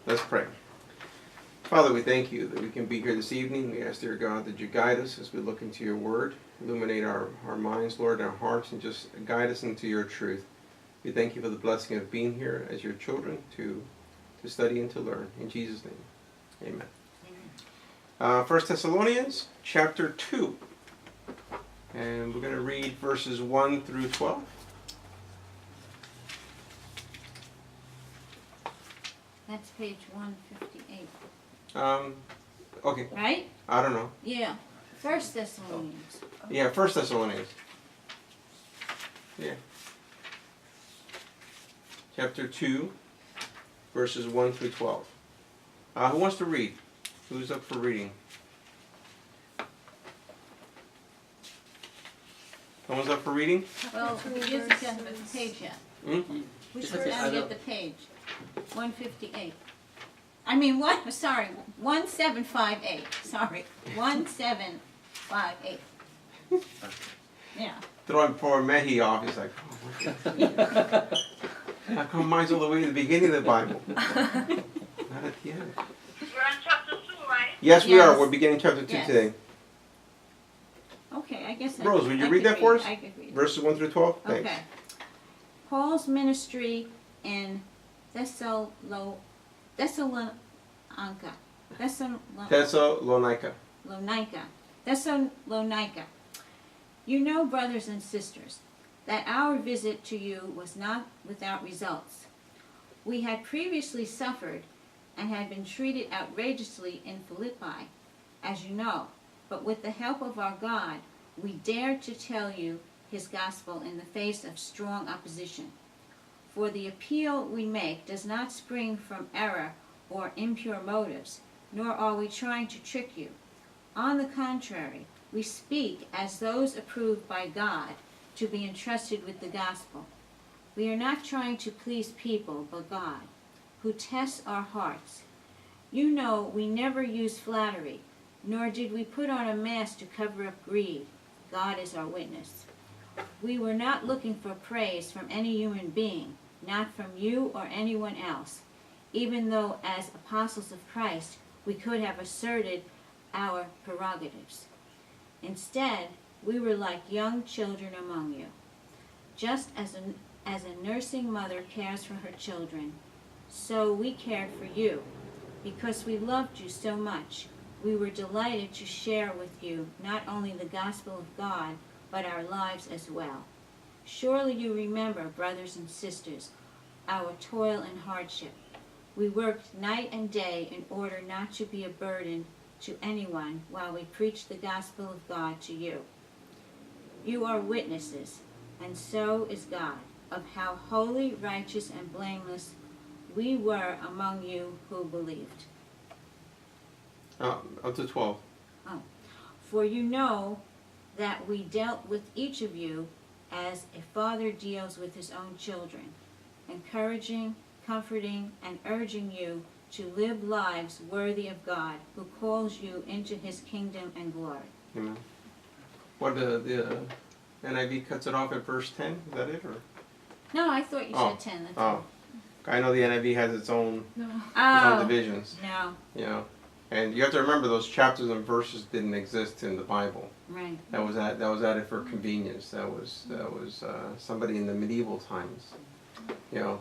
Let's pray. Father, we thank you that we can be here this evening. We ask, dear God, that you guide us as we look into your word. Illuminate our minds, Lord, and our hearts, and just guide us into your truth. We thank you for the blessing of being here as your children to study and to learn. In Jesus' name, amen. 1 Thessalonians chapter 2. And we're going to read verses 1 through 12. That's page 158. Okay. Right? I don't know. Yeah. 1 Thessalonians. Yeah, 1 Thessalonians. Yeah. Chapter 2, verses 1 through 12. Who wants to read? Who's up for reading? Someone's up for reading? Well, we just got the page yet. Hmm? We should now get the page. 158. I mean, 1758. Sorry. 1758. Yeah. Throwing poor Mehi off. He's like, oh, how come mine's all the way to the beginning of the Bible? Not at the end. We're on chapter 2, right? Yes, we are. Yes. We're beginning chapter 2 Yes. today. Okay, I guess Rose, would you read that for us? I could read it. Verses 1 through 12? Thanks. Okay. Paul's ministry in Thessalonica. Thessalonica. Thessalonica. You know, brothers and sisters, that our visit to you was not without results. We had previously suffered and had been treated outrageously in Philippi, as you know, but with the help of our God, we dared to tell you his gospel in the face of strong opposition. For the appeal we make does not spring from error or impure motives, nor are we trying to trick you. On the contrary, we speak as those approved by God to be entrusted with the gospel. We are not trying to please people, but God, who tests our hearts. You know we never use flattery, nor did we put on a mask to cover up greed. God is our witness. We were not looking for praise from any human being, not from you or anyone else, even though as apostles of Christ we could have asserted our prerogatives. Instead, we were like young children among you. Just as a nursing mother cares for her children, so we cared for you. Because we loved you so much, we were delighted to share with you not only the gospel of God, but our lives as well. Surely you remember, brothers and sisters, our toil and hardship. We worked night and day in order not to be a burden to anyone while we preached the gospel of God to you. You are witnesses, and so is God, of how holy, righteous, and blameless we were among you who believed. Up to 12. For you know that we dealt with each of you as a father deals with his own children, encouraging, comforting, and urging you to live lives worthy of God, who calls you into his kingdom and glory. Amen. What the NIV cuts it off at verse 10? Is that it? Or? No, I thought you said 10. That's Oh. I know the NIV has its own, No. its own divisions. No. You know. And you have to remember those chapters and verses didn't exist in the Bible. Right. That was added for convenience. That was somebody in the medieval times. You know,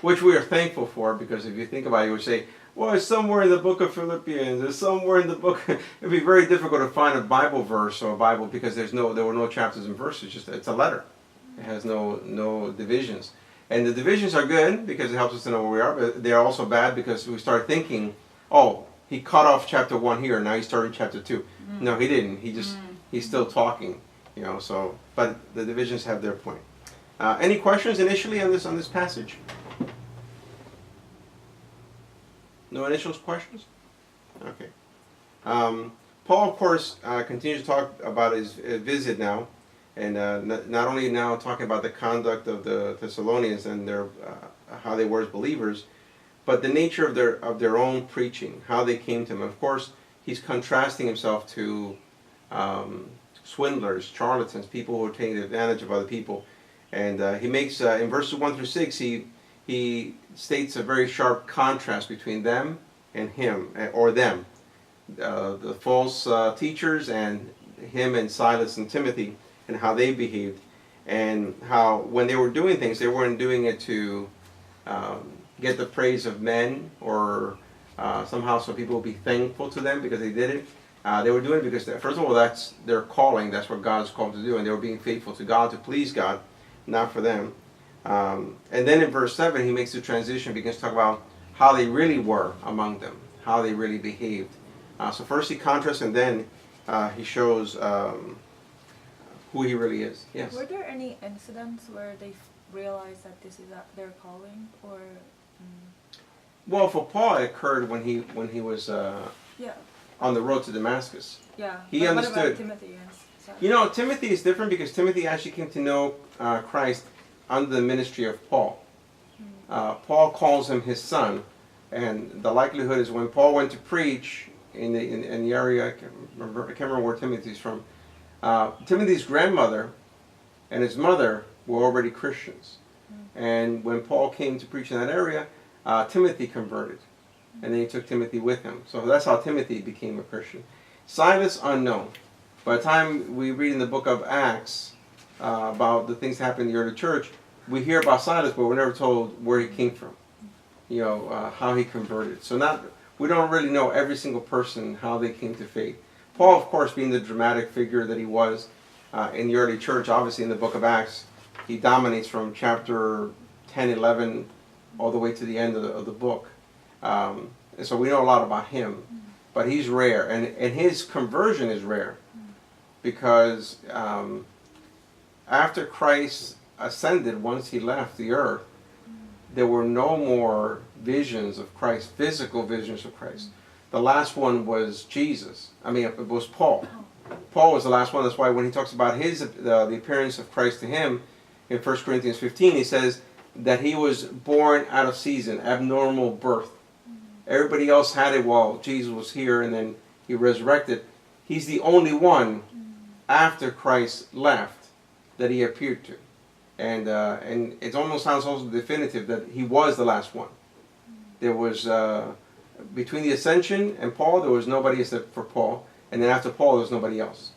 which we are thankful for, because if you think about it, you would say, well, it's somewhere in the book of Philippians, it's somewhere in the book. It'd be very difficult to find a Bible verse or a Bible, because there were no chapters and verses. Just it's a letter. It has no divisions. And the divisions are good because it helps us to know where we are, but they're also bad because we start thinking, oh, he cut off chapter 1 here, now he's starting chapter 2. No, he didn't. He's still talking, you know. So, but the divisions have their point. Any questions initially on this passage? No initial questions? Okay. Paul, of course, continues to talk about his visit now, and not only now talking about the conduct of the Thessalonians and their how they were as believers, but the nature of their own preaching, how they came to him. Of course, he's contrasting himself to swindlers, charlatans, people who are taking advantage of other people. And he makes, in verses 1 through 6, he states a very sharp contrast between them and him, or them, the false teachers, and him and Silas and Timothy, and how they behaved, and how when they were doing things, they weren't doing it to get the praise of men, or somehow so people would be thankful to them because they did it. They were doing it because, first of all, that's their calling. That's what God's called to do, and they were being faithful to God, to please God, not for them. And then in verse 7, he makes the transition, begins to talk about how they really were among them, how they really behaved. So first he contrasts, and then he shows who he really is. Yes? Were there any incidents where they realized that this is their calling, or? Well, for Paul, it occurred when he was Yeah. on the road to Damascus. Yeah. He But understood. What about Timothy? Yes. You know, Timothy is different because Timothy actually came to know Christ under the ministry of Paul. Paul calls him his son, and the likelihood is when Paul went to preach in the area, I can't remember where Timothy's from. Timothy's grandmother and his mother were already Christians, and when Paul came to preach in that area, Timothy converted, and then he took Timothy with him. So that's how Timothy became a Christian. Silas, unknown. By the time we read in the book of Acts about the things that happened in the early church, we hear about Silas, but we're never told where he came from, how he converted. So we don't really know every single person, how they came to faith. Paul, of course, being the dramatic figure that he was in the early church, obviously in the book of Acts, he dominates from chapter 10, 11, all the way to the end of the book. And so we know a lot about him, but he's rare, and his conversion is rare, because after Christ ascended, once he left the earth, there were no more visions of Christ, physical visions of Christ. The last one was Jesus. I mean, it was Paul. Paul was the last one. That's why when he talks about the appearance of Christ to him in 1 Corinthians 15, he says that he was born out of season, abnormal birth. Everybody else had it while Jesus was here, and then he resurrected. He's the only one after Christ left that he appeared to. And it almost sounds also definitive that he was the last one. There was, between the ascension and Paul, there was nobody except for Paul. And then after Paul, there was nobody else.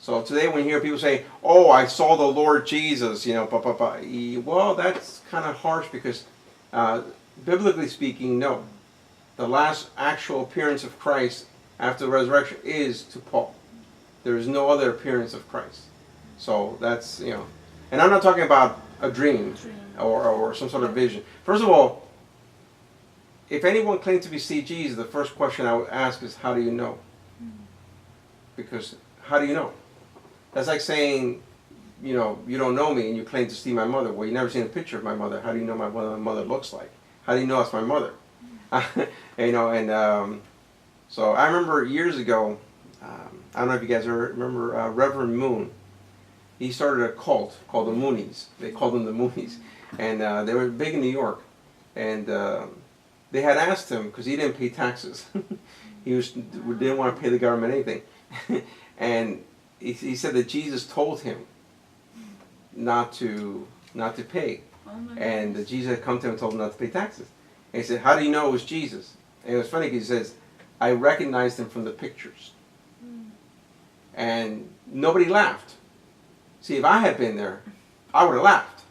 So today when you hear people say, oh, I saw the Lord Jesus, well, that's kind of harsh because biblically speaking, no. The last actual appearance of Christ after the resurrection is to Paul. There is no other appearance of Christ. So that's, and I'm not talking about a dream or some sort of vision. First of all, if anyone claimed to see Jesus, the first question I would ask is, how do you know? Because how do you know? That's like saying, you don't know me and you claim to see my mother. Well, you've never seen a picture of my mother. How do you know what my mother looks like? How do you know it's my mother? So I remember years ago, I don't know if you guys remember Reverend Moon. He started a cult called the Moonies. They called them the Moonies. And they were big in New York. And they had asked him, because he didn't pay taxes. He didn't want to pay the government anything. And he said that Jesus told him not to pay. And that Jesus had come to him and told him not to pay taxes. And he said, how do you know it was Jesus? And it was funny because he says, I recognized him from the pictures. And nobody laughed. See, if I had been there, I would have laughed.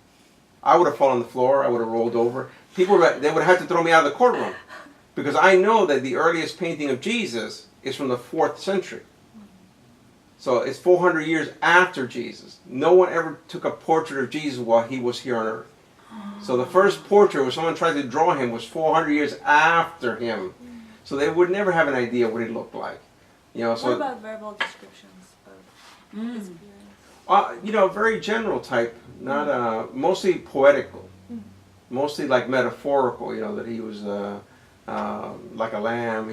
I would have fallen on the floor. I would have rolled over. They would have had to throw me out of the courtroom. Because I know that the earliest painting of Jesus is from the 4th century. So it's 400 years after Jesus. No one ever took a portrait of Jesus while he was here on earth. So the first portrait where someone tried to draw him was 400 years after him. So they would never have an idea what he looked like. What about verbal descriptions of his appearance? Very general type, not mostly poetical, mostly like metaphorical. That he was like a lamb.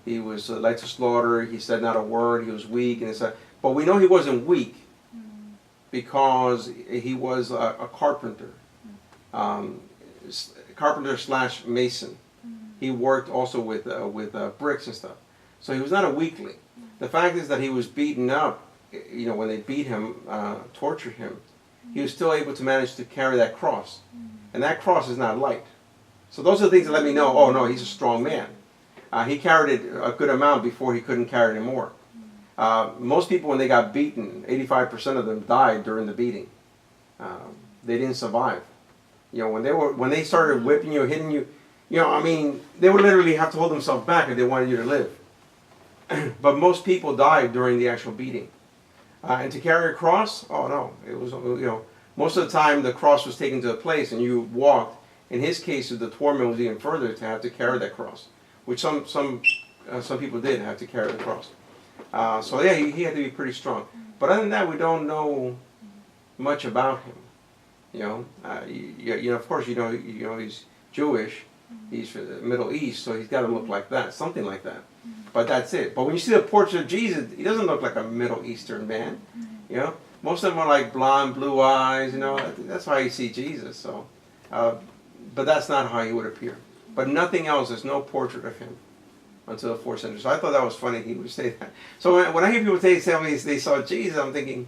He was like to slaughter. He said not a word. He was weak, and but we know he wasn't weak because he was a carpenter, carpenter/mason. He worked also with bricks and stuff. So he was not a weakling. The fact is that he was beaten up. When they beat him, tortured him, he was still able to manage to carry that cross. And that cross is not light. So those are the things that let me know, oh no, he's a strong man. He carried it a good amount before he couldn't carry anymore. Most people, when they got beaten, 85% of them died during the beating. They didn't survive. You know, when they started whipping you, hitting you, you know, I mean, they would literally have to hold themselves back if they wanted you to live. But most people died during the actual beating. And to carry a cross, oh no, it was, you know, most of the time the cross was taken to a place and you walked. In his case, the torment was even further to have to carry that cross, which some people did have to carry the cross. So yeah, he had to be pretty strong. But other than that, we don't know much about him. You know, you know, of course, you know, he's Jewish. He's from the Middle East, so he's got to look like that, something like that. But that's it. But when you see the portrait of Jesus, he doesn't look like a Middle Eastern man. You know, most of them are like blonde, blue eyes. You know, that's how you see Jesus. So, but that's not how he would appear. But nothing else. There's no portrait of him until the 4th century. So I thought that was funny. He would say that. So when I hear people tell me they saw Jesus, I'm thinking,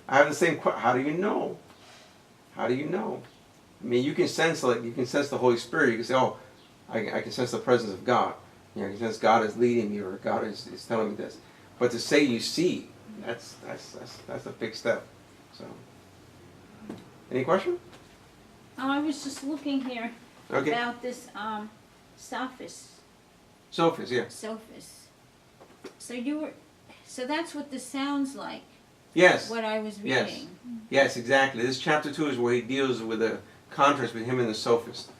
I have the same question. How do you know? How do you know? I mean, you can sense, like, you can sense the Holy Spirit. You can say, oh, I can sense the presence of God. You know, you can sense God is leading me, or God is telling me this. But to say you see, that's a big step. So, any question? I was just looking here Okay. about this sophist. Sophist, yeah. Sophist. So that's what this sounds like. Yes. What I was Yes. reading. Yes, exactly. This chapter 2 is where he deals with the contrast between him and the sophist.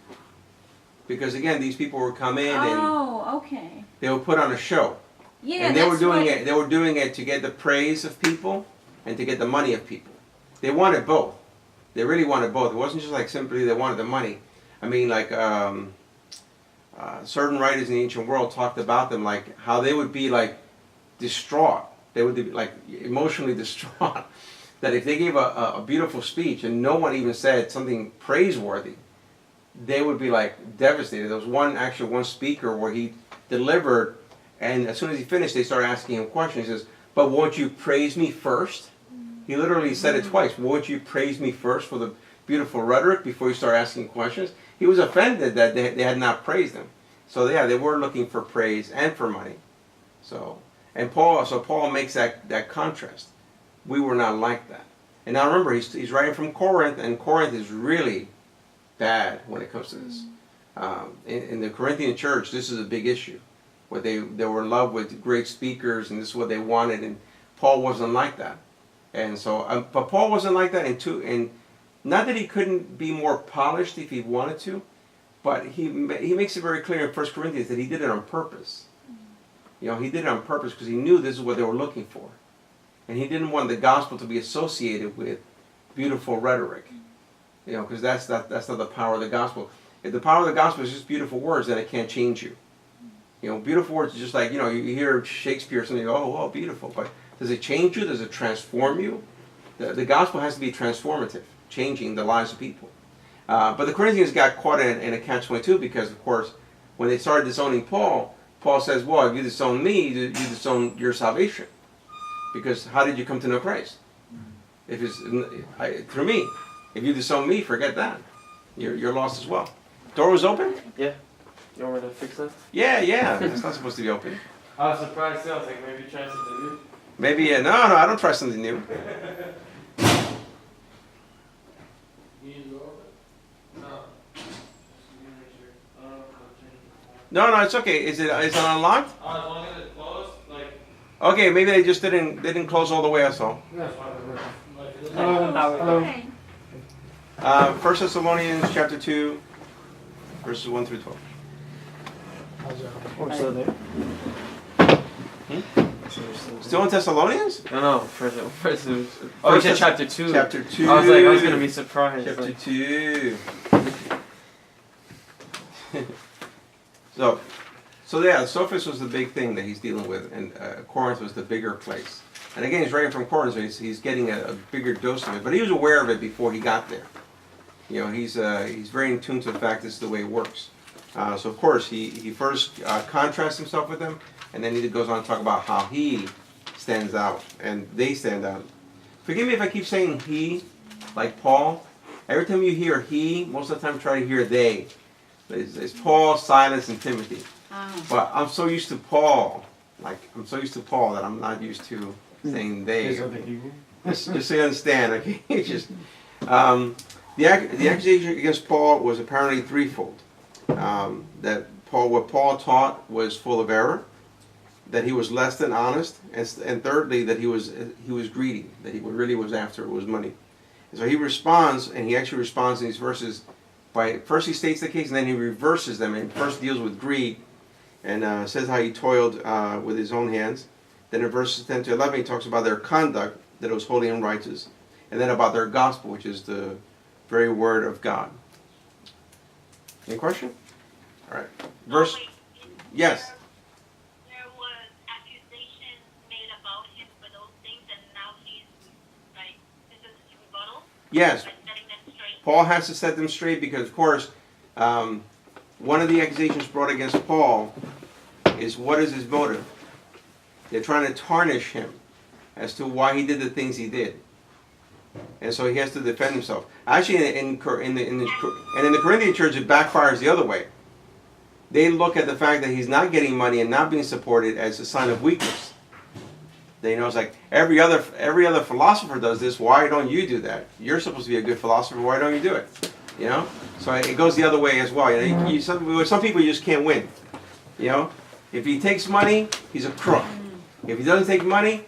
Because again, these people would come in and Oh, okay. they would put on a show. Yeah, And they were that's doing what- it. They were doing it to get the praise of people and to get the money of people. They wanted both. They really wanted both. It wasn't just like simply they wanted the money. I mean, like certain writers in the ancient world talked about them, like how they would be like distraught. They would be like emotionally distraught. That if they gave a beautiful speech and no one even said something praiseworthy, they would be like devastated. There was one speaker where he delivered, and as soon as he finished, they started asking him questions. He says, "But won't you praise me first?" He literally said it twice. "Won't you praise me first for the beautiful rhetoric before you start asking questions?" He was offended that they had not praised him. So yeah, they were looking for praise and for money. So Paul makes that contrast. We were not like that. And now remember, he's writing from Corinth, and Corinth is really bad when it comes to this. In the Corinthian church, this is a big issue. Where they were in love with great speakers, and this is what they wanted, and Paul wasn't like that. And so, but Paul wasn't like that, and not that he couldn't be more polished if he wanted to, but he makes it very clear in 1 Corinthians that he did it on purpose. You know, he did it on purpose because he knew this is what they were looking for. And he didn't want the gospel to be associated with beautiful rhetoric. You know, because that's not the power of the gospel. If the power of the gospel is just beautiful words, then it can't change you. You know, beautiful words are just like, you know, you hear Shakespeare or something, you go, oh, beautiful. But does it change you? Does it transform you? The gospel has to be transformative, changing the lives of people. But the Corinthians got caught in a catch-22 because, of course, when they started disowning Paul, Paul says, well, if you disown me, you disown your salvation. Because how did you come to know Christ? If it's through me. If you disown me, forget that. You're lost as well. Door was open? Yeah. You want me to fix that? Yeah. It's not supposed to be open. I was surprised too. I was like, maybe try something new. Maybe, no, I don't try something new. You need to go open? No. Just make sure. I don't know if I'll change it. No, it's okay. Is it unlocked? As long as it's closed, like. Okay, maybe they just didn't close all the way, that's all. That's fine. Like, Oh, okay. 1 Thessalonians chapter 2, verses 1 through 12. We're still there. Still in Thessalonians? No, first you Oh, said chapter 2. Chapter 2. I was like, I was gonna be surprised. Chapter Like, 2. So yeah, Sophist was the big thing that he's dealing with, and Corinth was the bigger place. And again, he's writing from Corinth, so he's getting a bigger dose of it. But he was aware of it before he got there. You know, he's very in tune to the fact this is the way it works. So of course, he first contrasts himself with them, and then he goes on to talk about how he stands out, and they stand out. Forgive me if I keep saying he, like Paul. Every time you hear he, most of the time try to hear they. It's Paul, Silas, and Timothy. Ah, But I'm so used to Paul, that I'm not used to saying they. There's other people. Just so you understand, okay? It's just the accusation against Paul was apparently threefold. That what Paul taught was full of error, that he was less than honest, and thirdly that he was greedy, that he really was after was money. And so he responds, and he actually responds in these verses by first he states the case, and then he reverses them, and first deals with greed, and says how he toiled with his own hands. Then in verses 10 to 11 he talks about their conduct, that it was holy and righteous, and then about their gospel, which is the very word of God. Any question? All right. Verse. Wait, Yes. There was accusations made about him for those things, and now he's like, this is his rebuttal. Yes. By setting them straight. Paul has to set them straight because, of course, one of the accusations brought against Paul is what is his motive? They're trying to tarnish him as to why he did the things he did, and so he has to defend himself. Actually, in the Corinthian church, it backfires the other way. They look at the fact that he's not getting money and not being supported as a sign of weakness. They know it's like every other philosopher does this. Why don't you do that? You're supposed to be a good philosopher. Why don't you do it? You know. So it goes the other way as well. You know, some people you just can't win. You know, if he takes money, he's a crook. If he doesn't take money,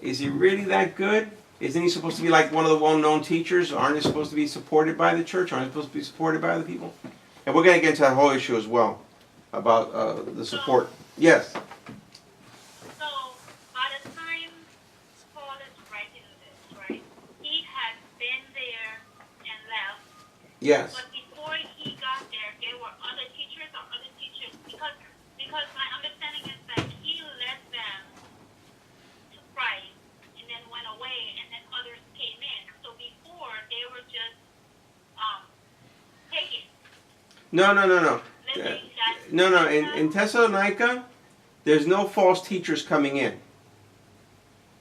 is he really that good? Isn't he supposed to be like one of the well-known teachers? Aren't they supposed to be supported by the church? Aren't they supposed to be supported by other people? And we're going to get into that whole issue as well about the support. Yes. So, by the time Paul is writing this, right, he had been there and left. Yes. But before he got there were other teachers or other teachers, because my understanding is that he led them to Christ and then went away, and then others came in. So before, they were just taking, No. listening that. No. In Thessalonica, there's no false teachers coming in.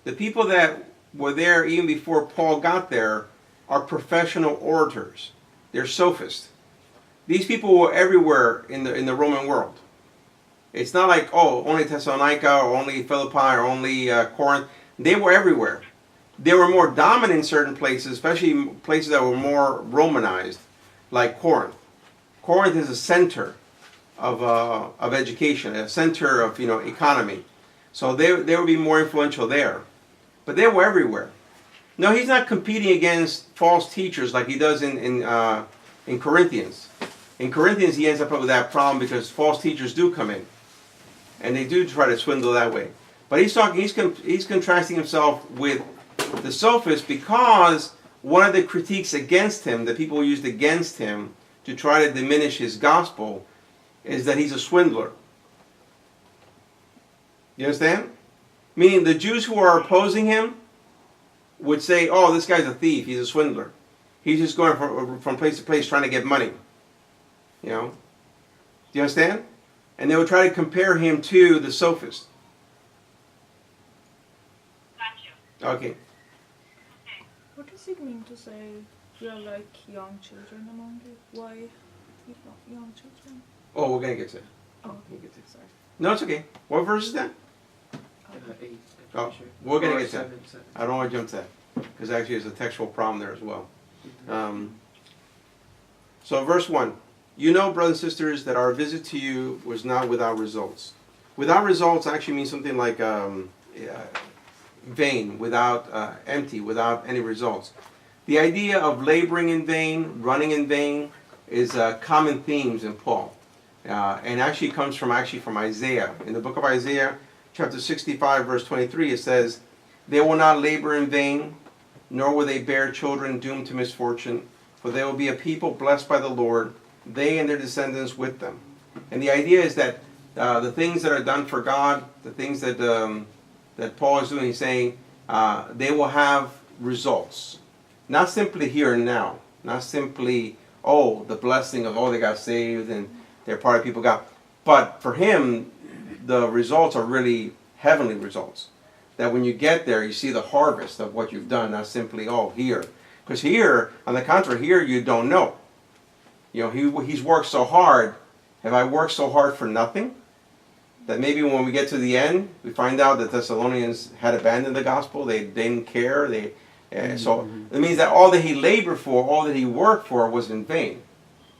The people that were there even before Paul got there are professional orators. They're sophists. These people were everywhere in the Roman world. It's not like, oh, only Thessalonica or only Philippi or only Corinth. They were everywhere. They were more dominant in certain places, especially places that were more Romanized, like Corinth. Corinth is a center of education, a center of economy. So they would be more influential there. But they were everywhere. No, he's not competing against false teachers like he does in Corinthians. In Corinthians, he ends up with that problem because false teachers do come in, and they do try to swindle that way. But he's contrasting himself with the sophists because one of the critiques against him, that people used against him to try to diminish his gospel, is that he's a swindler. You understand? Meaning the Jews who are opposing him would say, oh, this guy's a thief, he's a swindler. He's just going from place to place trying to get money. You know? Do you understand? And they would try to compare him to the sophist. Gotcha. Okay. Okay. What does it mean to say you are like young children among you? Why young children? Oh, we're going to get to it. Oh, We'll get to it. sorry. No, it's okay. What verse is that? 8. Oh, I'm sure. we're going Or to get to that. 7. I don't want to jump to that. Because actually there's a textual problem there as well. So verse 1. You know, brothers and sisters, that our visit to you was not without results. Without results actually means something like vain, without empty, without any results. The idea of laboring in vain, running in vain, is common themes in Paul. And actually comes from Isaiah. In the book of Isaiah, chapter 65, verse 23, it says, they will not labor in vain, nor will they bear children doomed to misfortune, for they will be a people blessed by the Lord, they and their descendants with them. And the idea is that the things that are done for God, the things that Paul is doing, he's saying they will have results. Not simply here and now. Not simply, the blessing of, they got saved and they're part of people God. But for him, the results are really heavenly results. That when you get there, you see the harvest of what you've done, not simply, here. Because here, on the contrary, here you don't know. You know, he's worked so hard Have I worked so hard for nothing? That maybe when we get to the end, we find out that Thessalonians had abandoned the gospel. They didn't care. So it means that all that he labored for, all that he worked for, was in vain.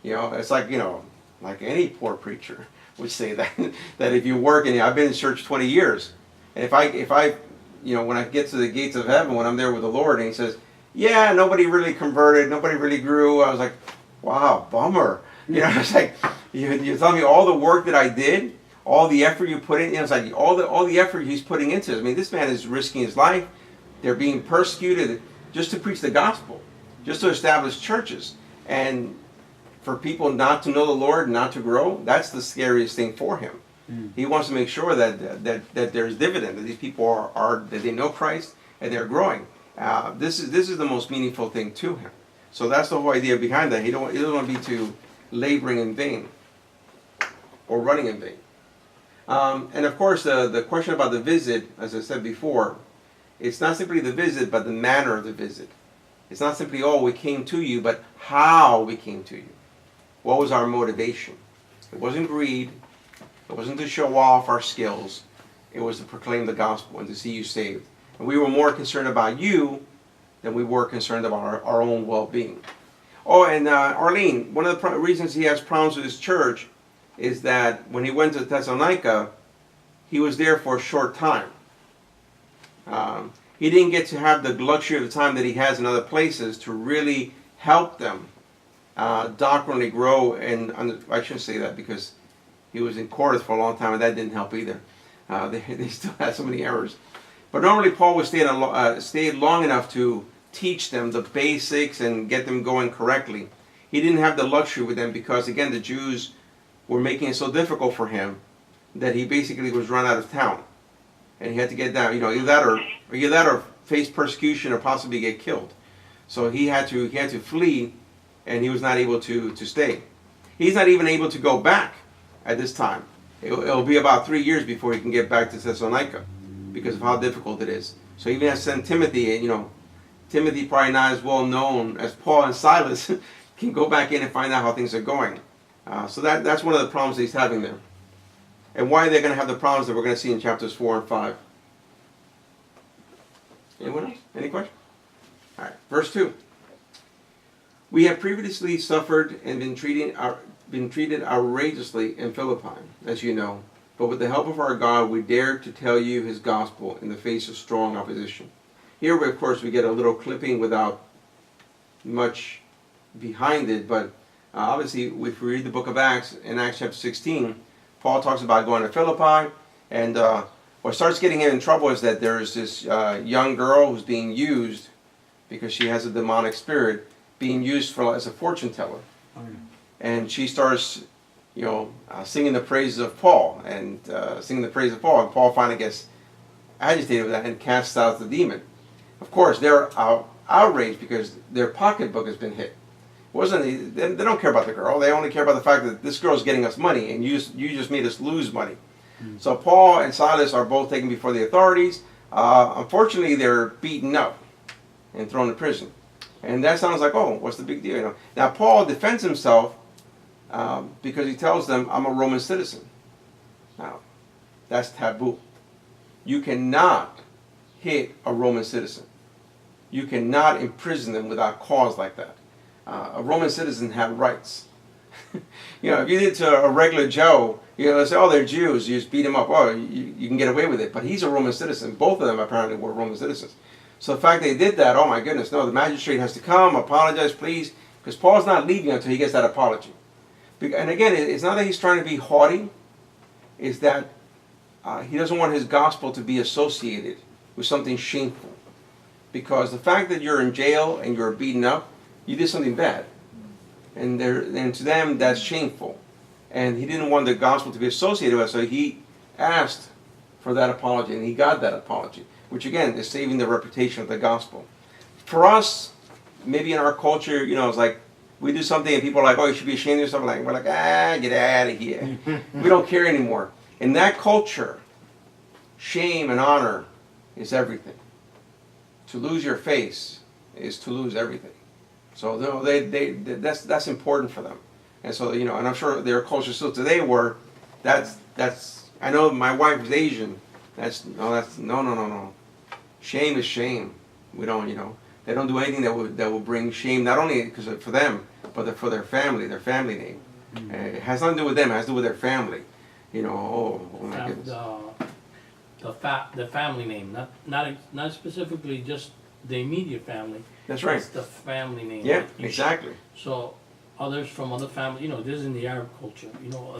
You know, it's like, you know, like any poor preacher would say that that if you work, and I've been in church 20 years, and if I, you know, when I get to the gates of heaven, when I'm there with the Lord, and he says, yeah, nobody really converted, nobody really grew, I was like, wow, bummer. You know, it's like, you tell me all the work that I did, all the effort you put in, you know, it's like all the effort he's putting into it. I mean, this man is risking his life. They're being persecuted just to preach the gospel, just to establish churches. And for people not to know the Lord, not to grow, that's the scariest thing for him. He wants to make sure that there's dividend, that these people are that they know Christ and they're growing. This is the most meaningful thing to him. So that's the whole idea behind that. He doesn't want to be too laboring in vain or running in vain. And of course, the question about the visit, as I said before, it's not simply the visit, but the manner of the visit. It's not simply, oh, we came to you, but how we came to you. What was our motivation? It wasn't greed. It wasn't to show off our skills. It was to proclaim the gospel and to see you saved. And we were more concerned about you than we were concerned about our own well-being. Oh, and Arlene, one of the reasons he has problems with his church is that when he went to Thessalonica, he was there for a short time. He didn't get to have the luxury of the time that he has in other places to really help them doctrinally grow. And I shouldn't say that because he was in Corinth for a long time and that didn't help either. They still had so many errors. But normally Paul would stay long enough to teach them the basics and get them going correctly. He didn't have the luxury with them because, again, the Jews were making it so difficult for him that he basically was run out of town. And he had to get down, you know, either that or face persecution or possibly get killed. So he had to flee, and he was not able to stay. He's not even able to go back at this time. It'll be about 3 years before he can get back to Thessalonica because of how difficult it is. So he even has to send Timothy, and you know, Timothy, probably not as well known as Paul and Silas, can go back in and find out how things are going. So that's one of the problems that he's having there. And why they're going to have the problems that we're going to see in chapters 4 and 5. Anyone else? Any questions? All right, verse 2. We have previously suffered and been treated outrageously in Philippi, as you know. But with the help of our God, we dare to tell you his gospel in the face of strong opposition. Here, of course, we get a little clipping without much behind it. But obviously, if we read the book of Acts, in Acts chapter 16, Paul talks about going to Philippi. And what starts getting him in trouble is that there's this young girl who's being used, because she has a demonic spirit, being used as a fortune teller. And she starts, you know, singing the praises of Paul, and And Paul finally gets agitated with that and casts out the demon. Of course, they're outraged because their pocketbook has been hit. They don't care about the girl. They only care about the fact that this girl's getting us money, and you just made us lose money. So Paul and Silas are both taken before the authorities. Unfortunately, they're beaten up and thrown in prison. And that sounds like, oh, what's the big deal? You know? Now, Paul defends himself because he tells them, I'm a Roman citizen. Now, that's taboo. You cannot hit a Roman citizen. You cannot imprison them without cause like that. A Roman citizen had rights. You know, if you did to a regular Joe, you know, they say, oh, they're Jews, you just beat them up. Oh, you can get away with it. But he's a Roman citizen. Both of them apparently were Roman citizens. So the fact they did that, oh my goodness, no, the magistrate has to come, apologize, please, because Paul's not leaving until he gets that apology. And again, it's not that he's trying to be haughty, it's that he doesn't want his gospel to be associated with something shameful. Because the fact that you're in jail and you're beaten up, you did something bad. And to them, that's shameful. And he didn't want the gospel to be associated with it, so he asked for that apology, and he got that apology, which again is saving the reputation of the gospel. For us, maybe in our culture, you know, it's like we do something and people are like, oh, you should be ashamed of yourself. We're like, get out of here. We don't care anymore. In that culture, shame and honor is everything. To lose your face is to lose everything. So that's important for them. And so, you know, and I'm sure there are cultures still today where that's, I know my wife is Asian. No. Shame is shame. We don't, you know, they don't do anything that will bring shame, not only because for them, but for their family name. It has nothing to do with them, it has to do with their family. You know, oh my goodness. The family name, not specifically just the immediate family. That's right. It's the family name. Yeah, exactly. So others from other family, you know, this is in the Arab culture. You know,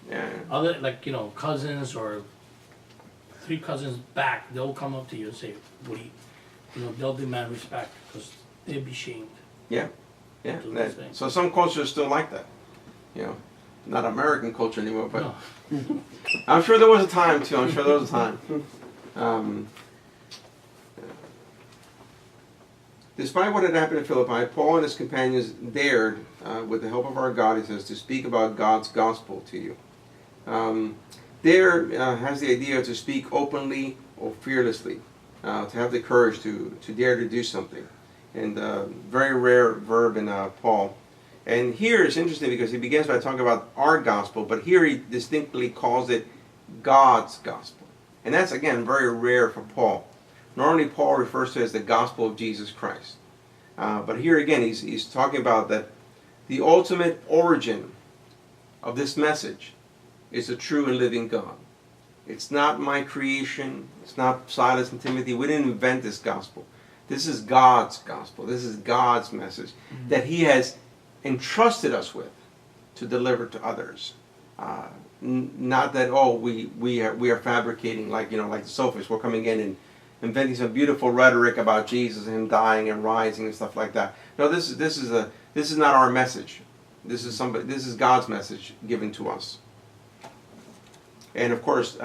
Yeah. other like, you know, cousins or 3 cousins back, they'll come up to you and say, "What do you know?" They'll demand respect because they'd be shamed. Yeah. Do this thing. So some cultures still like that. You know, not American culture anymore, but No. I'm sure there was a time too. I'm sure there was a time. Despite what had happened in Philippi, Paul and his companions dared, with the help of our God, he says, to speak about God's gospel to you. Dare has the idea to speak openly or fearlessly, to have the courage to dare to do something. And very rare verb in Paul. And here it's interesting because he begins by talking about our gospel, but here he distinctly calls it God's gospel. And that's, again, very rare for Paul. Normally Paul refers to it as the gospel of Jesus Christ. But here again he's talking about that the ultimate origin of this message is the true and living God. It's not my creation. It's not Silas and Timothy. We didn't invent this gospel. This is God's gospel. This is God's message that he has entrusted us with to deliver to others. Not that, we are fabricating like the sophists. We're coming in and inventing some beautiful rhetoric about Jesus and him dying and rising and stuff like that. No, this is not our message. This is God's message given to us. And of course,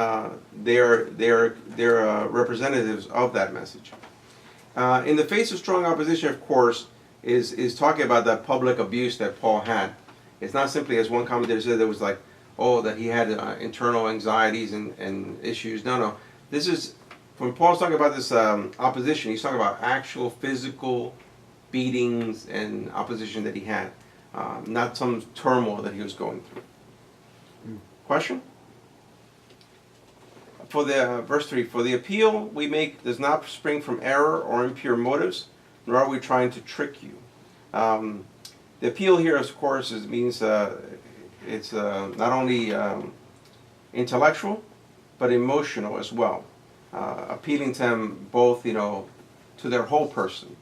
they're representatives of that message. In the face of strong opposition, of course, is talking about that public abuse that Paul had. It's not simply, as one commentator said, that was like, that he had internal anxieties and issues. No. This is, when Paul's talking about this opposition, he's talking about actual physical beatings and opposition that he had, not some turmoil that he was going through. Question? For the verse 3, for the appeal we make does not spring from error or impure motives, nor are we trying to trick you. The appeal here, of course, means it's not only intellectual, but emotional as well. Appealing to them both, to their whole person.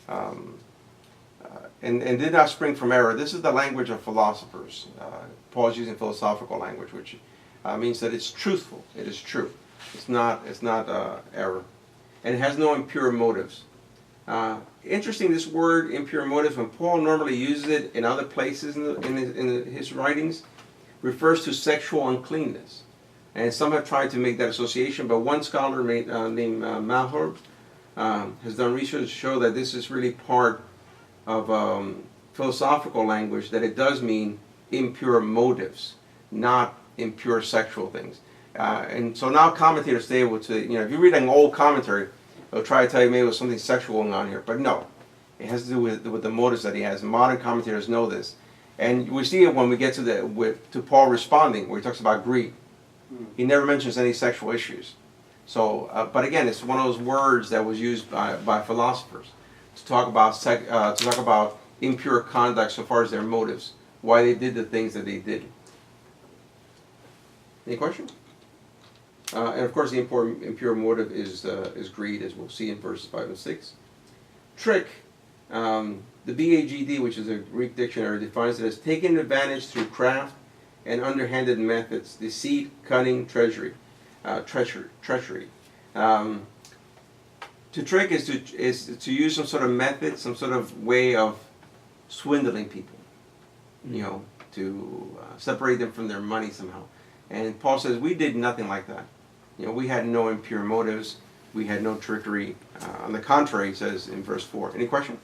And did not spring from error. This is the language of philosophers. Paul's using philosophical language, which means that it's truthful. It is true. It's not error. And it has no impure motives. Interesting, this word impure motives, when Paul normally uses it in other places in his writings, refers to sexual uncleanness. And some have tried to make that association, but one scholar named Malhor has done research to show that this is really part of philosophical language, that it does mean impure motives, not impure sexual things. And so now commentators stay able to, if you read an old commentary, they'll try to tell you maybe there's something sexual going on here. But no, it has to do with the motives that he has. Modern commentators know this. And we see it when we get to Paul responding, where he talks about greed. He never mentions any sexual issues. So, but again, it's one of those words that was used by philosophers to talk about impure conduct so far as their motives, why they did the things that they did. Any questions? And of course, the impure motive is greed, as we'll see in verses 5 and 6. Trick, the BAGD, which is a Greek dictionary, defines it as taking advantage through craft and underhanded methods, deceit, cunning, treachery. To trick is to use some sort of method, some sort of way of swindling people, to separate them from their money somehow. And Paul says we did nothing like that. We had no impure motives. We had no trickery. On the contrary, he says in verse 4. Any question?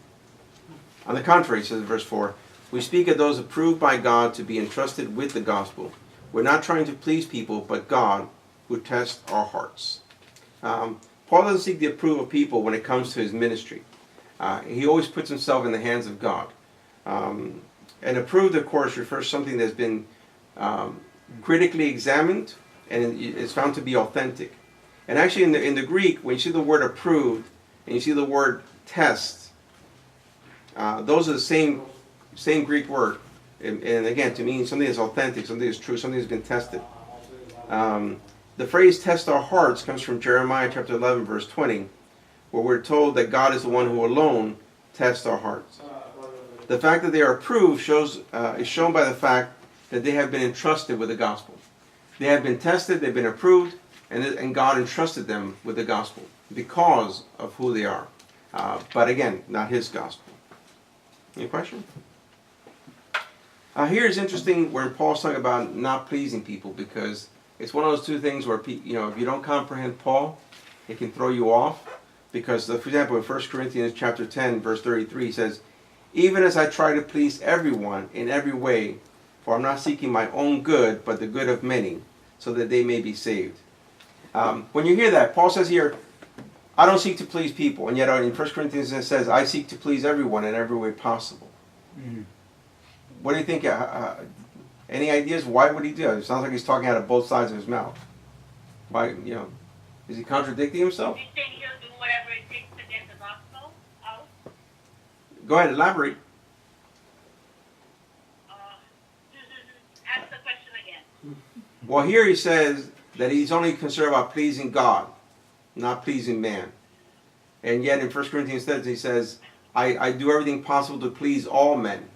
On the contrary, he says in verse 4, we speak of those approved by God to be entrusted with the gospel. We're not trying to please people, but God, who tests our hearts. Paul doesn't seek the approval of people when it comes to his ministry. He always puts himself in the hands of God. And approved, of course, refers to something that's been critically examined and it's found to be authentic. And actually, in the Greek, when you see the word approved and you see the word test, those are the same Greek word. And again, to mean something that's authentic, something that's true, something that's been tested. The phrase "test our hearts" comes from Jeremiah chapter 11, verse 20, where we're told that God is the one who alone tests our hearts. The fact that they are approved is shown by the fact that they have been entrusted with the gospel. They have been tested, they've been approved, and God entrusted them with the gospel because of who they are. But again, not his gospel. Any question? Here is interesting where Paul's talking about not pleasing people, because it's one of those two things where, if you don't comprehend Paul, it can throw you off. Because, for example, in 1 Corinthians chapter 10, verse 33, he says, "Even as I try to please everyone in every way, for I'm not seeking my own good, but the good of many, so that they may be saved." When you hear that, Paul says here, I don't seek to please people. And yet in 1 Corinthians it says, I seek to please everyone in every way possible. Mm-hmm. What do you think? Any ideas? Why would he do it? It sounds like he's talking out of both sides of his mouth. Why, is he contradicting himself? You think he'll do whatever it takes to get the gospel out? Go ahead, elaborate. Ask the question again. Well, here he says that he's only concerned about pleasing God, not pleasing man. And yet in 1 Corinthians 10, he says, I do everything possible to please all men.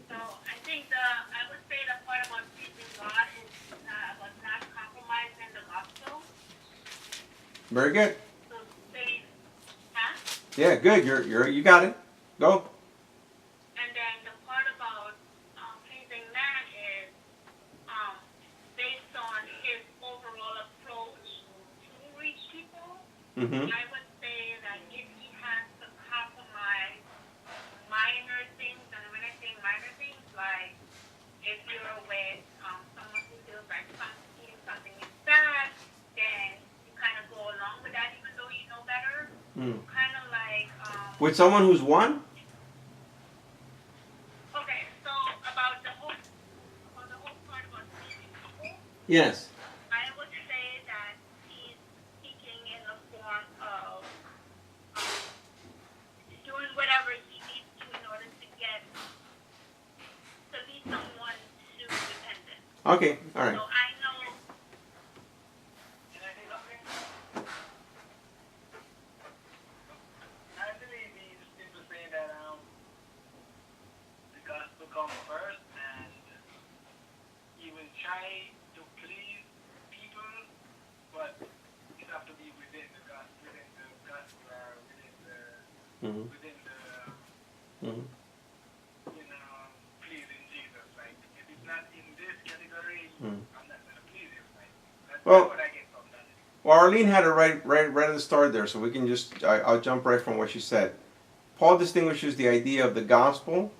So I think I would say the part about pleasing God is about not compromising the gospel. Very good. So say, huh? Yeah, good. You got it. Go. And then the part about pleasing man is based on his overall approach to reach people. Mm-hmm. I would say that if he has to compromise minor things, and when I say minor things, like if you're with someone who feels like something is bad, then you kind of go along with that even though you know better. Kind of like... with someone who's one? Okay, so about the whole part about pleasing people, Yes. I would say that he's speaking in the form of doing whatever he needs to in order to be someone to dependent. Okay, all right. So I know. Can I say something? I believe he's simply saying that the gospel comes first, and he will try to please people, but it have to be within the gospel, within Mm-hmm. Mm-hmm. pleasing Jesus. Like, if it's not in this category, I'm not going to please him. Like, that's what I get from that. Well, Arlene had it right at the start there, so we can I'll jump right from what she said. Paul distinguishes the idea of the gospel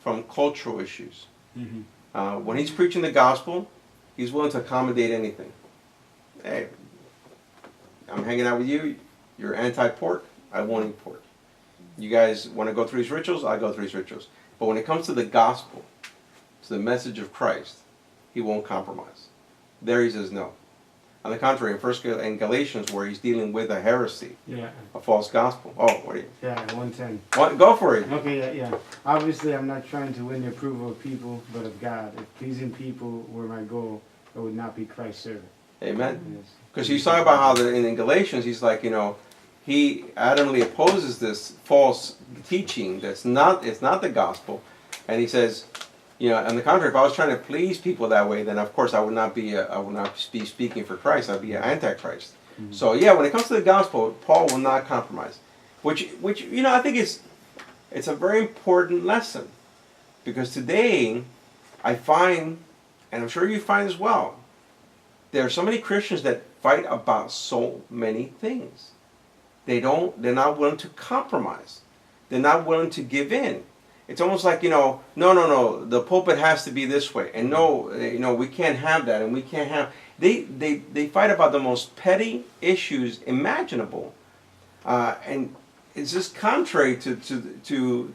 from cultural issues. Mm-hmm. When he's preaching the gospel, he's willing to accommodate anything. Hey, I'm hanging out with you, you're anti-pork, I won't eat pork. You guys want to go through these rituals, I go through these rituals. But when it comes to the gospel, to the message of Christ, he won't compromise. There he says no. On the contrary, in Galatians, where he's dealing with a heresy, a false gospel. Oh, what are you? Yeah, 110. Go for it. Okay, yeah. Obviously, I'm not trying to win the approval of people, but of God. If pleasing people were my goal, I would not be Christ's servant. Amen. Yes. Because he's talking about how in Galatians, he's like, he adamantly opposes this false teaching it's not the gospel. And he says, on the contrary, if I was trying to please people that way, then of course I would not be speaking for Christ. I'd be an antichrist. Mm-hmm. So when it comes to the gospel, Paul will not compromise. Which I think it's a very important lesson, because today I find, and I'm sure you find as well, there are so many Christians that fight about so many things. They're not willing to compromise. They're not willing to give in. It's almost like, no, the pulpit has to be this way. And no, we can't have that, and we can't have... They fight about the most petty issues imaginable. And it's just contrary to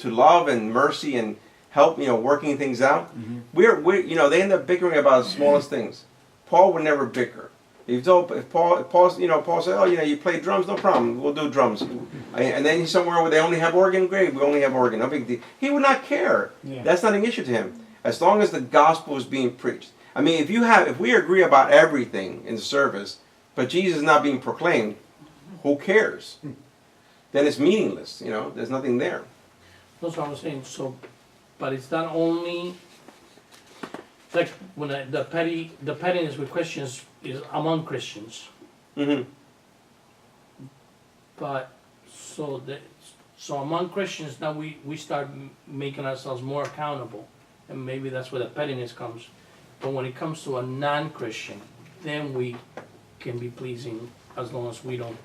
love and mercy and help, working things out. They end up bickering about the smallest things. Paul would never bicker. If Paul said, oh, you play drums, no problem, we'll do drums. And then he's somewhere where they only have organ, great, we only have organ, no big deal. He would not care. Yeah. That's not an issue to him, as long as the gospel is being preached. I mean, if we agree about everything in the service, but Jesus is not being proclaimed, who cares? Then it's meaningless. There's nothing there. That's what I was saying. So, but it's not only like when the pettiness with Christians is among Christians. Mm-hmm. But so among Christians now we start making ourselves more accountable, and maybe that's where the pettiness comes. But when it comes to a non-Christian, then we can be pleasing as long as we don't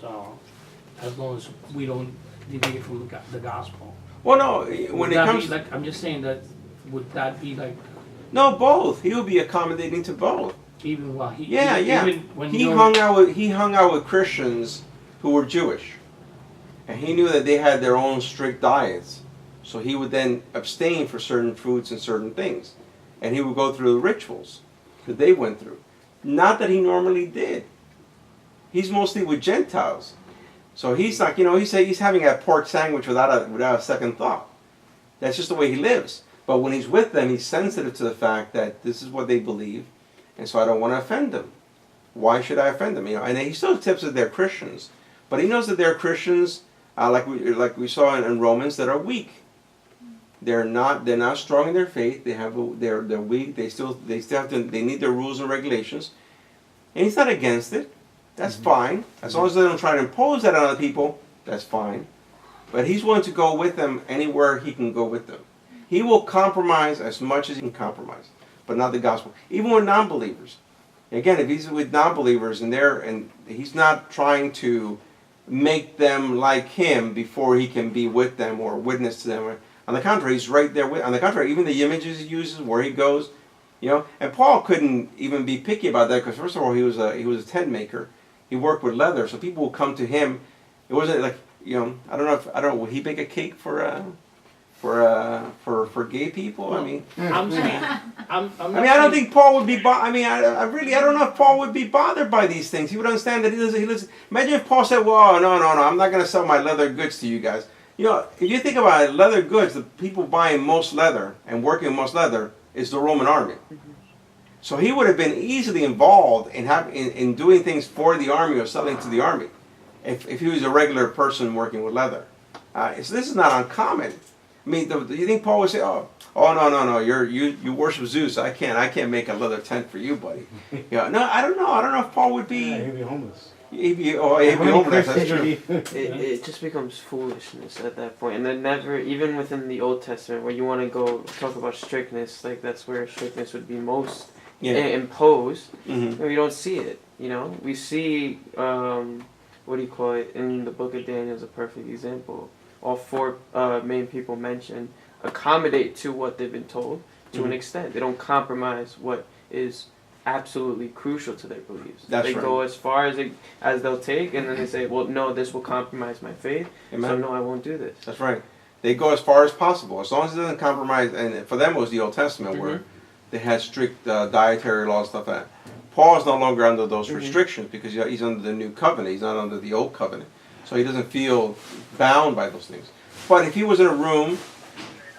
deviate from the gospel. Well, no, when it comes, I'm just saying that would that be like? No, both. He would be accommodating to both. Even while he Even when he hung out with Christians who were Jewish, and he knew that they had their own strict diets, so he would then abstain for certain foods and certain things, and he would go through the rituals that they went through. Not that he normally did. He's mostly with Gentiles, so he's like, he's having a pork sandwich without a second thought. That's just the way he lives. But when he's with them, he's sensitive to the fact that this is what they believe, and so I don't want to offend them. Why should I offend them? And he still tips that they're Christians, but he knows that they're Christians, like we saw in Romans, that are weak. They're not strong in their faith. They're weak. They need their rules and regulations, and he's not against it. That's fine, as long as they don't try to impose that on other people. That's fine, but he's willing to go with them anywhere he can go with them. He will compromise as much as he can compromise, but not the gospel. Even with non-believers. Again, if he's with non-believers and he's not trying to make them like him before he can be with them or witness to them. On the contrary, he's right there with. On the contrary, even the images he uses, where he goes, And Paul couldn't even be picky about that because first of all, he was a tent maker. He worked with leather, so people would come to him. It wasn't like I don't know. Would he bake a cake for gay people? I mean, I don't think Paul would be. I don't know if Paul would be bothered by these things. He would understand that he lives. Imagine if Paul said, "Well, no, I'm not going to sell my leather goods to you guys." If you think about it, leather goods, the people buying most leather and working most leather is the Roman army. So he would have been easily involved in doing things for the army or selling to the army, if he was a regular person working with leather. So this is not uncommon. I mean, do you think Paul would say, "Oh no, you worship Zeus. I can't make a leather tent for you, buddy." No, I don't know. I don't know if Paul would be. Yeah, he'd be homeless. He'd be homeless. That's true. It just becomes foolishness at that point, and then never, even within the Old Testament, where you want to go talk about strictness, like that's where strictness would be most imposed. Mm-hmm. We don't see it. We see what do you call it in the Book of Daniel is a perfect example. All four main people mentioned accommodate to what they've been told to an extent. They don't compromise what is absolutely crucial to their beliefs. They go as far as they'll take, and then they say, "Well, no, this will compromise my faith, so no, I won't do this." That's right. They go as far as possible, as long as it doesn't compromise. And for them, it was the Old Testament where they had strict dietary laws, stuff like that. Paul is no longer under those restrictions because he's under the new covenant. He's not under the old covenant. So he doesn't feel bound by those things. But if he was in a room,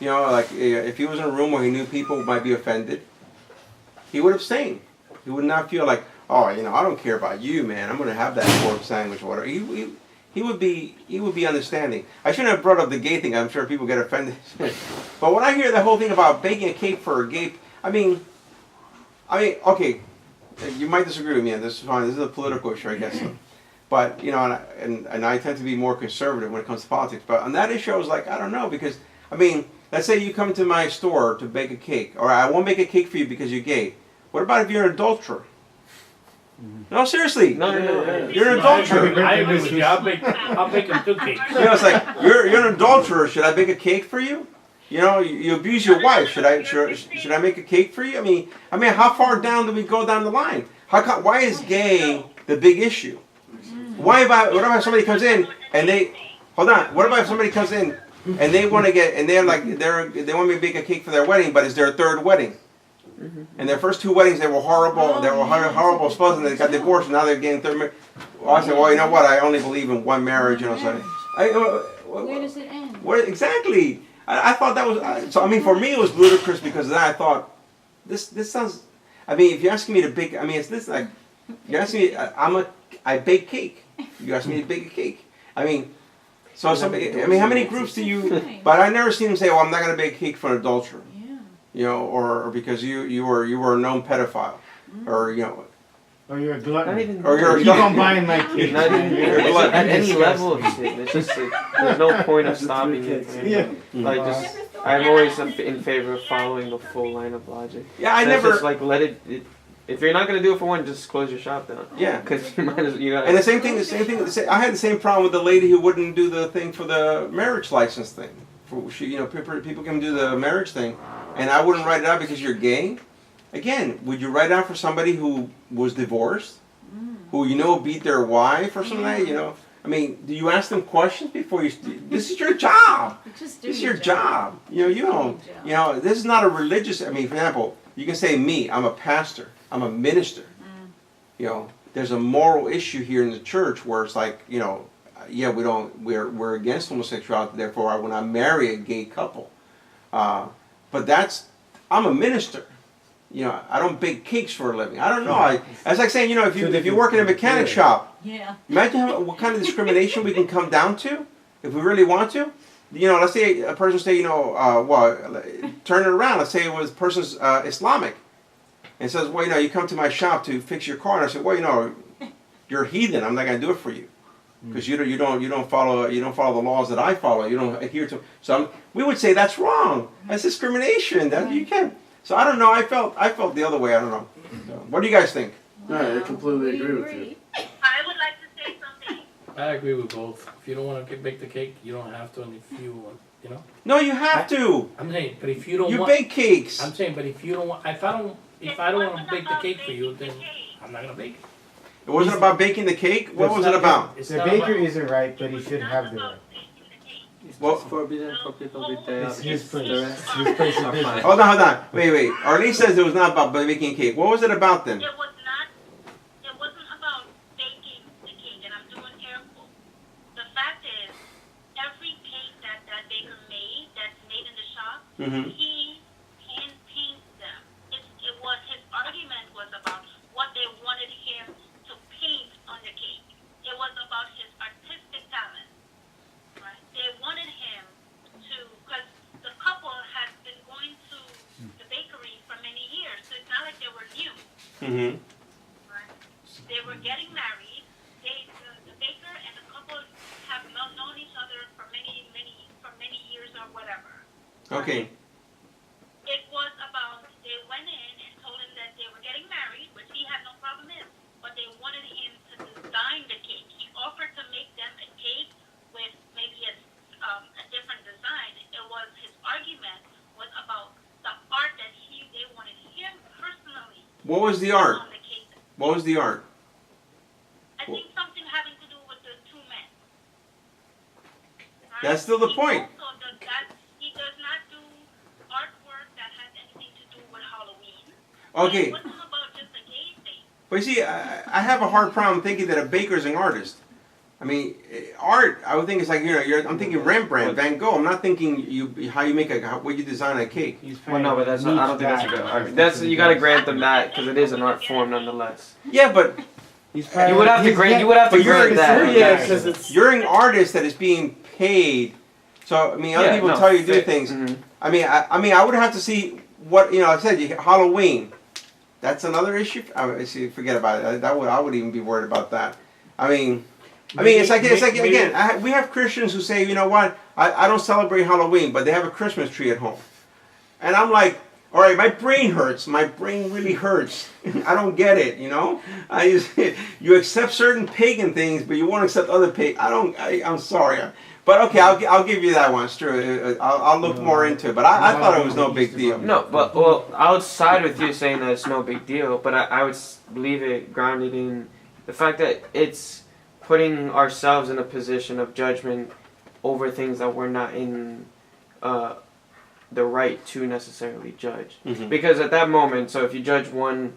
if he was in a room where he knew people might be offended, he would abstain. He would not feel like, "Oh, I don't care about you, man. I'm going to have that pork sandwich or whatever." He would be understanding. I shouldn't have brought up the gay thing. I'm sure people get offended. But when I hear the whole thing about baking a cake for a gay, okay, you might disagree with me, and this is fine. This is a political issue, I guess. But and I tend to be more conservative when it comes to politics. But on that issue, I was like, I don't know, because let's say you come to my store to bake a cake, or I won't bake a cake for you because you're gay. What about if you're an adulterer? No, seriously. No. You're an adulterer. I agree with you. I'll bake them 2 cakes. It's like you're an adulterer. Should I bake a cake for you? You abuse your wife. Should I make a cake for you? How far down do we go down the line? Why is gay the big issue? What if somebody comes in and hold on. What about if somebody comes in and they want to get, and they're like, they want me to bake a cake for their wedding, but it's their third wedding. And their first two weddings, they were horrible. They were horrible spouses, and they got divorced. And now they're getting third marriage. Well, I said, well, you know what? I only believe in one marriage. You know, so Where does it end? what exactly? I thought that was so. I mean, for me, it was ludicrous because then I thought, this sounds. I mean, if you're asking me to bake, I mean, it's this like you're asking me. I bake cake. You asked me to bake a cake. I mean, so somebody. I mean, how many groups do you? Right. But I never seen them say, "Well, I'm not going to bake cake for an adulterer." Yeah. You know, or because you were a known pedophile, or you know, Or you're a glutton. Not even. or you're a Keep glutton. on buying my cake. Not even You're it's like- at any level of sin. It's just there's no point of stopping it. Yeah. Like just, I'm always in favor of following the full line of logic. Yeah, I And it's never. just like let it. If you're not gonna do it for one, just close your shop down. Yeah. Because you might as you got. And the same thing. I had the same problem with the lady who wouldn't do the thing for the marriage license thing. People can do the marriage thing, and I wouldn't write it out because you're gay. Again, would you write it out for somebody who was divorced, who beat their wife or something like that? You know, I mean, do you ask them questions before you? This is your job. Just do This is your job. You don't. You know, this is not a religious. I mean, for example, you can say me. I'm a pastor. I'm a minister. You know, there's a moral issue here in the church where it's like, yeah, we're against homosexuality. Therefore, I will not marry a gay couple. But I'm a minister. You know, I don't bake cakes for a living. I don't know. It's like saying, if you work in a mechanic shop, Yeah. imagine what kind of discrimination we can come down to if we really want to. Let's say a person say, turn it around. Let's say it was a person's Islamic, and says, well, you come to my shop to fix your car, and I say, well, you're a heathen. I'm not going to do it for you because you don't follow the laws that I follow. You don't adhere to. So we would say that's wrong. That's discrimination. That you can't. So I don't know. I felt the other way. I don't know. So, what do you guys think? No, I completely agree with you. I would like to say something. I agree with both. If you don't want to bake the cake, you don't have to, and if you want, No, you have to. I'm saying, but if you don't You want, bake cakes. I'm saying, but if you don't want, if I don't want to bake the cake for you, then I'm not gonna bake it. It wasn't about baking the cake. What It's was not it about? It's The not baker about- isn't right, but he should have the right. Well, It's forbidden for people with It's his place. the rest His place of are business. fine. hold on. Wait. Arlene says it was not about baking cake. What was it about then? It wasn't about baking the cake, and I'm doing air quotes. The fact is, every cake that baker made, that's made in the shop, Mm-hmm. he hand paints them. His argument was about what they wanted him to paint on the cake. It was about his artistic talent. Right? They wanted him to, because the couple had been going to the bakery for many years, so it's not like they were new. Mm-hmm. Right? They were getting married. The baker and the couple have known each other for many years or whatever. Okay. It was about they went in and told him that they were getting married, which he had no problem in, but they wanted him to design the cake. He offered to make them a cake with maybe a different design. It was his argument was about the art that they wanted him personally What was the art? on the cake. What was the art? I think something having to do with the two men. Right? That's still the He point. also he does not do artwork that has anything to do with Halloween. Okay. It wasn't about just a gay thing. But you see, I have a hard problem thinking that a baker is an artist. I mean, art. I would think it's like I'm thinking Rembrandt, Van Gogh. I'm not thinking how you make what you design a cake. He's Well, no, but that's not. I don't think that's a good argument. That's you gotta grant them that because it is an art form nonetheless. Yeah, but You You would have to grant. You would have to But you're- grant that. Yeah, because it's. you're an artist that is being paid. So I mean, other Yeah, people no, tell you to do fit. things. Mhm. I mean, I would have to see what I said. Halloween. That's another issue. I see. Forget about it. I would even be worried about that. I mean, it's like again. We have Christians who say, you know what? I don't celebrate Halloween, but they have a Christmas tree at home, and I'm like, all right, my brain hurts. My brain really hurts. I don't get it. You accept certain pagan things, but you won't accept other pagan. I'm sorry. But okay, I'll give you that one. It's true. I'll look more into it. But I thought it was no big deal. No, but well, I would side with you saying that it's no big deal, but I would leave it grounded in the fact that it's putting ourselves in a position of judgment over things that we're not in the right to necessarily judge. Mhm. Because at that moment, so if you judge one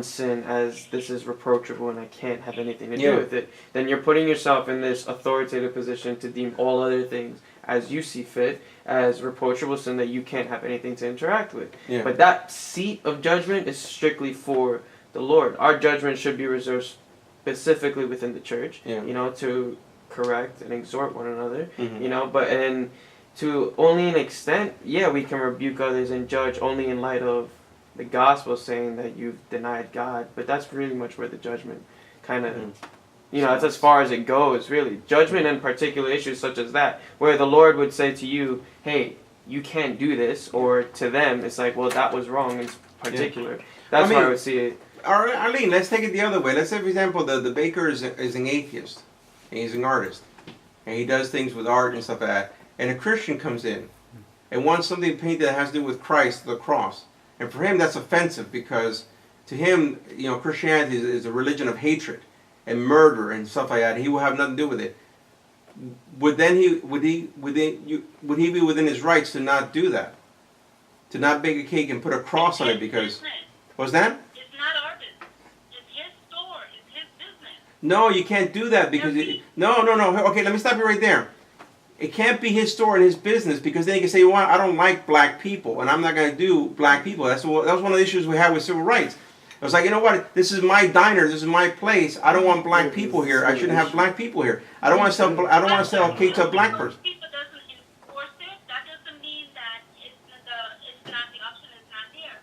sin as this is reproachable and I can't have anything to Yeah. do with it, then you're putting yourself in this authoritative position to deem all other things as you see fit as reproachable sin that you can't have anything to interact with. Yeah. But that seat of judgment is strictly for the Lord. Our judgment should be reserved specifically within the church, Yeah. you know, to correct and exhort one another, Mhm. you know, but and to only an extent, yeah, we can rebuke others and judge only in light of the gospel saying that you've denied God, but that's really much where the judgment kind of, Mhm. you know, that's as far as it goes, really. Judgment in particular issues such as that, where the Lord would say to you, hey, you can't do this, or to them, it's like, well, that was wrong in particular. That's I why I mean- would see it. Arlene, let's take it the other way. Let's say, for example, the baker is an atheist, and he's an artist, and he does things with art and stuff like that. And a Christian comes in and wants something painted that has to do with Christ, the cross. And for him, that's offensive because to him, you know, Christianity is a religion of hatred and murder and stuff like that. He will have nothing to do with it. Would he be within his rights to not do that? To not bake a cake and put a cross on it because what's that? It's not our business. It's his store. It's his business. No, you can't do that because no. Okay, let me stop you right there. It can't be his store and his business because then he can say, "Well, I don't like black people, and I'm not going to do black people." That was one of the issues we had with civil rights. It was like, you know what? This is my diner. This is my place. I don't want black people here. I shouldn't have black people here. I don't want to sell. I don't want to sell a cake to a black person. People doesn't enforce it. That doesn't mean that it's not the option is not there.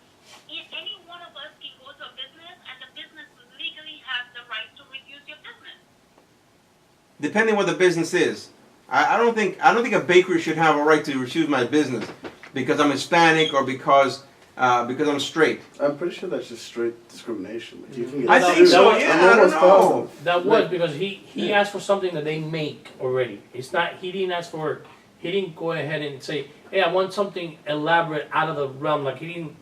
Any one of us can go to a business, and the business legally has the right to refuse your business. Depending what the business is. I don't think a bakery should have a right to refuse my business because I'm Hispanic or because I'm straight. I'm pretty sure that's just straight discrimination. Like, you can get I think so. sued. Yeah, I'm I don't almost know. positive. That was because he asked for something that they make already. It's not, he didn't ask for, he didn't go ahead and say, hey, I want something elaborate out of the realm. Like he didn't,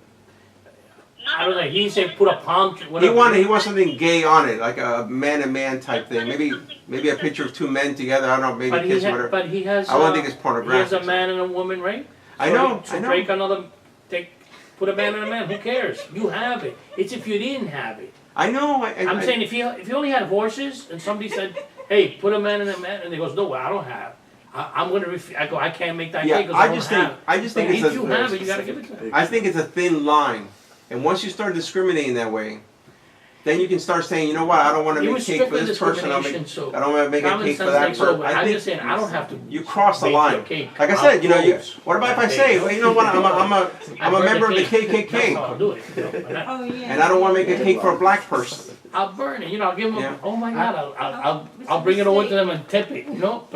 I don't know, he didn't say put a palm tree, whatever. He wants something gay on it, like a man and man type thing. Maybe a picture of two men together. I don't know, maybe But kids or whatever. but he has, I wouldn't think it's he has pornographic. a man and a woman, right? I know, So I know. break another, put a man and a man, who cares? You have it. It's if you didn't have it. I know. I'm saying if you only had horses and somebody said, hey, put a man and a man, and they goes, no, I don't have. I'm going to I go, I can't make that Yeah, cake because I don't have. I just think But it's if you have it, you got to give it to them. I think it's a thin line, and once you start discriminating that way, then you can start saying, you know what? I don't want to It make was cake for strictly this person. I discrimination, so don't want to make a common cake for sense that takes person. over. I I'm think just saying, I don't have to. you cross the bake line. your cake. Like I said, you know, what about if I I'll say, bake well, you know what? I'm a member of the That's how KKK, I'll do it. You know, Oh, yeah. and I don't want to make a cake for a black person. I'll burn it. You know, I'll give them. Yeah. Oh my God! I'll bring it over to them and tip it. You know,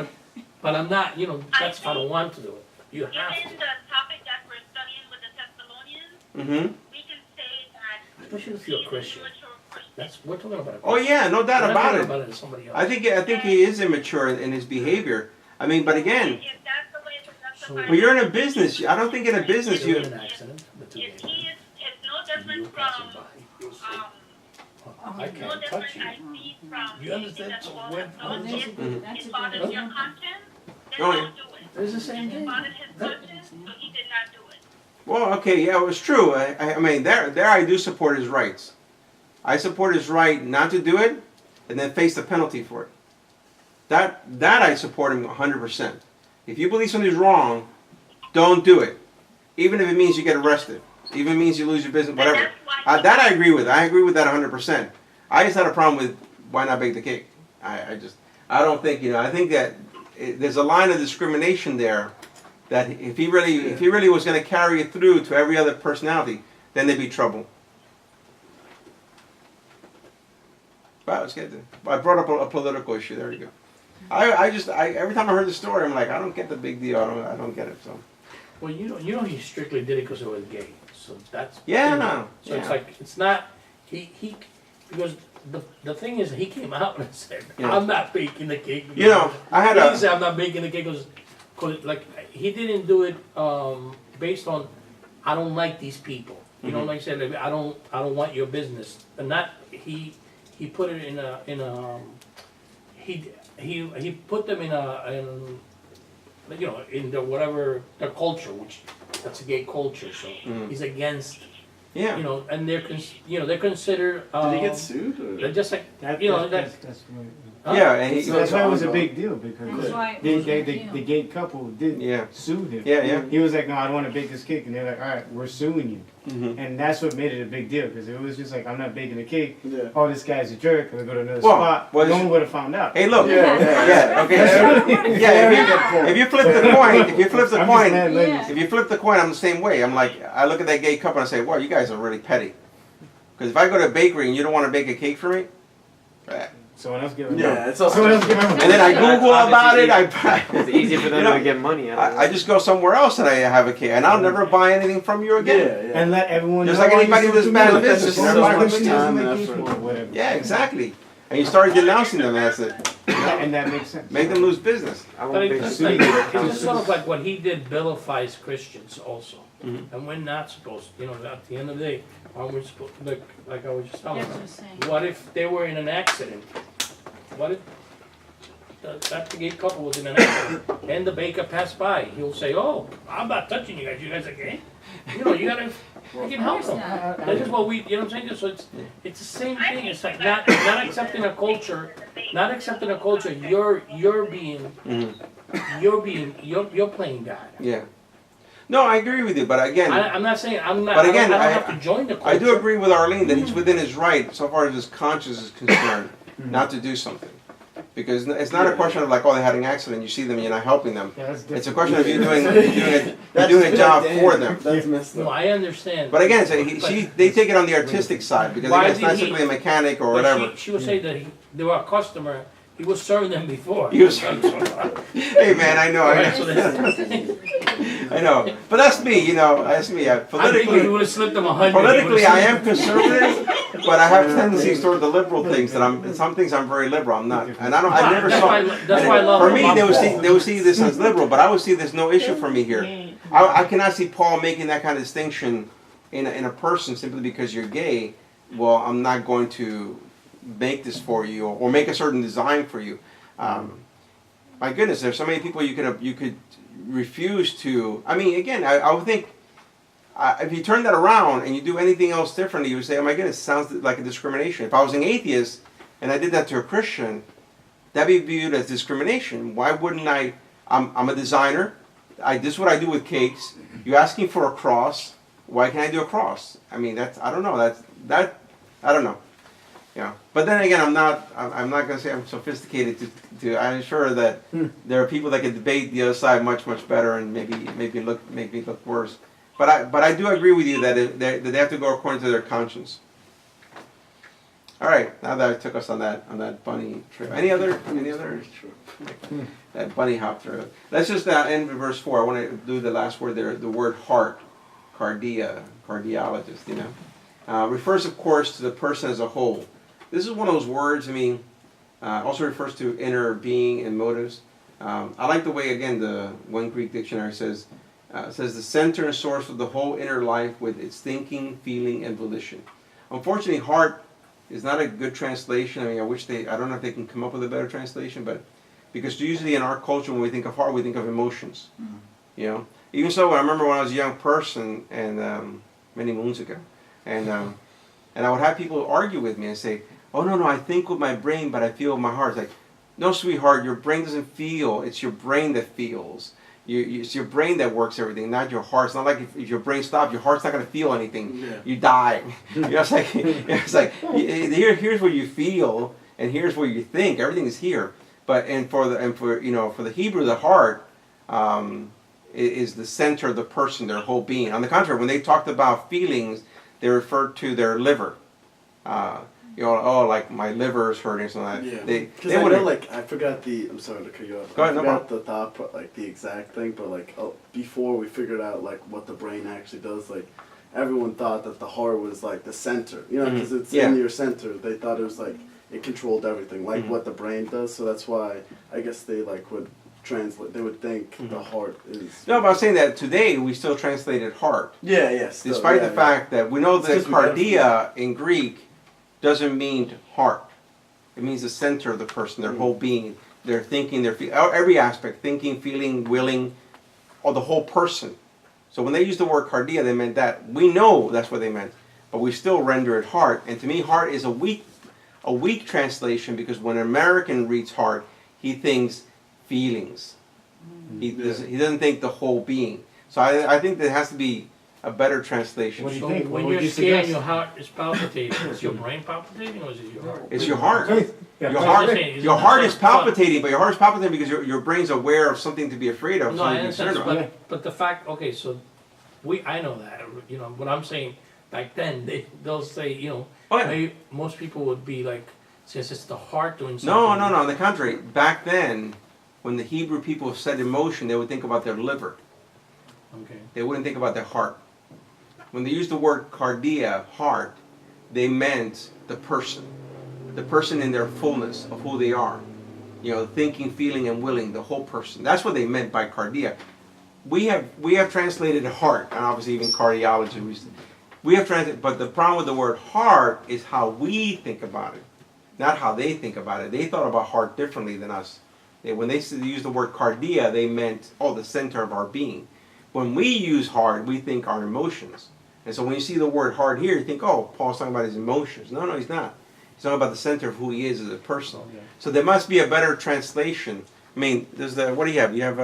but I'm not. You know, that's if I don't want to do it. You have to. Given the topic that we're studying with the Thessalonians, Mm-hmm. we can say that Especially if you're a he's Christian. immature Christian. That's we're talking about. Oh yeah, no doubt We're not about talking it. about it as somebody else. I think he is immature in his behavior. I mean, but again, If that's the way to justify well, you're in a business. I don't think in a business You you. had an accident. The two if days. he is no You different passing from by. I no can't touch different you. I see from You understand? that's So all when- so when if Mhm. That's it a bothers good your example. conscience, then Oh, yeah. don't do it. It's the same It thing. bothered his conscience, so he did not do it. Well, okay, yeah, it was true. I mean, there I do support his rights. I support his right not to do it, and then face the penalty for it. That I support him 100%. If you believe something's wrong, don't do it, even if it means you get arrested, even if it means you lose your business, And whatever. that's why That I agree with. I agree with that 100%. I just had a problem with why not bake the cake. I don't think, I think that there's a line of discrimination there that if he really was going to carry it through to every other personality, then there'd be trouble. Wow, let's get there. I brought up a political issue. There you go. Every time I heard the story, I'm like, I don't get the big deal. I don't get it. So Well, you know, he strictly did it because it was gay. So that's. yeah, you know, no, So yeah. it's like it's not he because the thing is he came out and said Yeah. I'm not baking the cake. You know, I had he didn't a say I'm not baking the cake because like he didn't do it based on I don't like these people. You know, Mhm. like I said, like, I don't want your business. And that he put it in a he put them in you know, in the whatever, the culture, which, that's a gay culture, so he's against, Yeah. you know, and they're, they're considered, Did he get sued? they're Or? just like, you know, That's huh? Yeah, and he, so that's why it was a big deal because That's why it was a big deal. the gay couple did yeah, sue him. yeah, yeah. He was like, no, I don't want to bake this cake, and they're like, all right, we're suing you, Mm-hmm. and that's what made it a big deal because it was just like, I'm not baking a cake. Yeah. Oh, this guy's a jerk. I'm gonna go to another Well, spot. well, No one would have found out. Hey, look. Yeah, Yeah. Okay. Yeah. If you flip the coin, if you flip the I'm just coin, mad, ladies. Yeah. if you flip the coin, I'm the same way. I'm like, I look at that gay couple and I say, wow, you guys are really petty. Because if I go to a bakery and you don't want to bake a cake for me, Someone else give it. Yeah, it's also. Someone else give it. and then I That's Google about it, It's easy for them You know, to get money out of it. I just go somewhere else and I have a cake, and I'll never buy anything from you Yeah, again. yeah. And let everyone Just know like why anybody you're does so bad stupid. business, Everybody so much thinks time you're and making effort. food or whatever. Yeah, exactly. And you start denouncing them as it, And that makes sense. make them lose business. I But won't it's bake just a like, cake. it's just sort of like what he did vilifies Christians also. Mhm. And we're not supposed, you know, at the end of the day, aren't we supposed, like I was just telling That's what you, I'm saying. what if they were in an accident? What if that gay couple was in an accident and the baker passed by? He'll say, oh, I'm not touching you guys are gay. You know, you gotta freaking help them. That's just what we, you know what I'm saying? So it's the same thing. It's like not accepting a culture, you're playing God. Yeah. No, I agree with you, but again, I'm not saying, I'm not, But again, I don't have to join the culture. I do agree with Arlene that he's within his right, so far as his conscience is concerned, not to do something. Because it's not a question of like, oh, they had an accident, you see them, and you're not helping them. Yeah, that's It's a different. question of you doing a job for them. That's messed No, up. I understand. But again, so they take it on the artistic side, because Why again, it's not did he- simply a mechanic or But whatever. she would say that they were a customer, he was serving them before. He was- Hey man, I know, Alright, so that's, I know. But that's me, you know, that's me. I think we Politically, would have slipped them 100. politically, I am conservative, but I have tendencies toward the liberal things. That some things I'm very liberal. I'm not, and I never That's saw. why, that's why I love For him. me, they would see this as liberal, but I would see there's no issue for me here. I cannot see Paul making that kind of distinction in a person simply because you're gay. Well, I'm not going to make this for you or make a certain design for you. My goodness, there's so many people you could refuse to. I mean, again, I would think if you turn that around and you do anything else differently, you would say, oh my goodness, it sounds like a discrimination. If I was an atheist and I did that to a Christian, that'd be viewed as discrimination. Why wouldn't I? I'm a designer. This is what I do with cakes. You're asking for a cross. Why can't I do a cross? I mean, I don't know. I don't know. Yeah. But then again, I'm not going to say I'm sophisticated I'm sure that there are people that can debate the other side much better and maybe make me look worse. But I do agree with you that they have to go according to their conscience. All right, now that I took us on that bunny trip. Any other that bunny hop trip? Let's just end with verse 4. I want to do the last word there. The word heart, cardiologist. You know, refers of course to the person as a whole. This is one of those words. I mean, also refers to inner being and motives. I like the way again the One Greek Dictionary says the center and source of the whole inner life with its thinking, feeling, and volition. Unfortunately, heart is not a good translation. I mean, I don't know if they can come up with a better translation, but because usually in our culture when we think of heart, we think of emotions. Mm-hmm. You know, even so, I remember when I was a young person and many moons ago, and I would have people argue with me and say, "Oh no, I think with my brain, but I feel with my heart." It's like, no, sweetheart, your brain doesn't feel. It's your brain that feels. It's your brain that works everything, not your heart. It's not like if your brain stops, your heart's not going to feel anything. Yeah. You die. You know, it's like here's where you feel, and here's where you think. Everything is here. But for the Hebrew, the heart is the center of the person, their whole being. On the contrary, when they talked about feelings, they referred to their liver. Like my liver is hurting, something like that. Yeah. Because I know, I forgot I'm sorry to cut you off. Go ahead, I forgot the thought, the exact thing, but before we figured out what the brain actually does, everyone thought that the heart was the center, because it's in your center. They thought it was it controlled everything, what the brain does. So that's why I guess they would translate. They would think the heart is. No, but I was saying that today we still translated heart. Yeah. Yes. Despite the fact that we know that cardia in Greek doesn't mean heart. It means the center of the person, their whole being. their thinking, their every aspect, thinking, feeling, willing, or the whole person. So when they use the word cardia, they meant that. We know that's what they meant, but we still render it heart. And to me, heart is a weak translation, because when an American reads heart, he thinks feelings. He doesn't think the whole being. So I think there has to be a better translation. What do you So think? when What would you're you scared and suggest? your heart is palpitating, is your brain palpitating or is it your heart? It's your heart. Yeah, Your but- heart, saying, isn't your it heart so- is palpitating, but your heart is palpitating because your brain's aware of something to be afraid of, No, I something to be understand, concerned about. but the fact, okay, so I know that, you know, what I'm saying, back then, they'll say, you know, Oh, yeah. maybe most people would be like, since it's the heart doing something. No. On the contrary, back then, when the Hebrew people said emotion, they would think about their liver. Okay. They wouldn't think about their heart. When they used the word cardia, heart, they meant the person in their fullness of who they are. You know, thinking, feeling, and willing, the whole person. That's what they meant by cardia. We have translated heart, and obviously even cardiology. We have translated, but the problem with the word heart is how we think about it, not how they think about it. They thought about heart differently than us. When they used the word cardia, they meant, the center of our being. When we use heart, we think our emotions. And so when you see the word heart here, you think, Paul's talking about his emotions. No, he's not. He's talking about the center of who he is as a person. Okay. So there must be a better translation. I mean, what do you have? You have,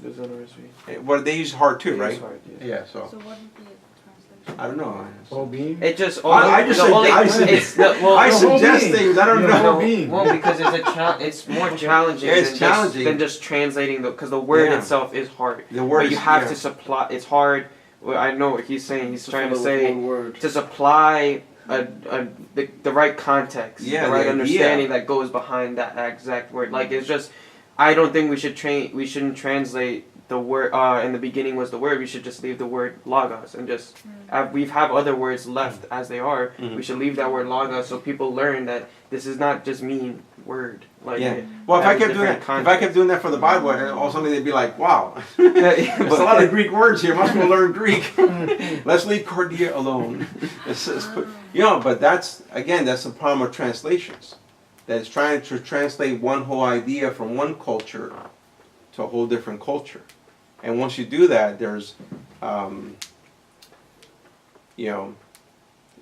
There's others we they use heart too, right? use hard, yeah. Yeah, so, So what would be a translation? I don't know. Whole being? It just I just the said- only- I said- it's the, well, I the whole suggest being. things, I don't Yeah. know. whole being. well, because it's more challenging, Yeah, it's than, challenging. than just translating because the word Yeah. itself is hard. The word But you is- have yeah. to supply. It's hard. Well, I know what he's saying. He's trying to fill it with say one word. to supply the right context, Yeah, the right the idea. understanding that goes behind that exact word. Like it's just, I don't think we shouldn't translate the word. In the beginning was the word. We should just leave the word logos and just. We have other words left as they are. Mhm. We should leave that word logos so people learn that this is not just mean word. Like Yeah. it Well, if I has kept doing different that, if I kept doing that for the Bible, and all of a sudden they'd be like, "Wow, context. there's a lot of Greek words here. Must well learn Greek. Let's leave cardia alone." But that's the problem with translations. That it's trying to translate one whole idea from one culture to a whole different culture, and once you do that, there's,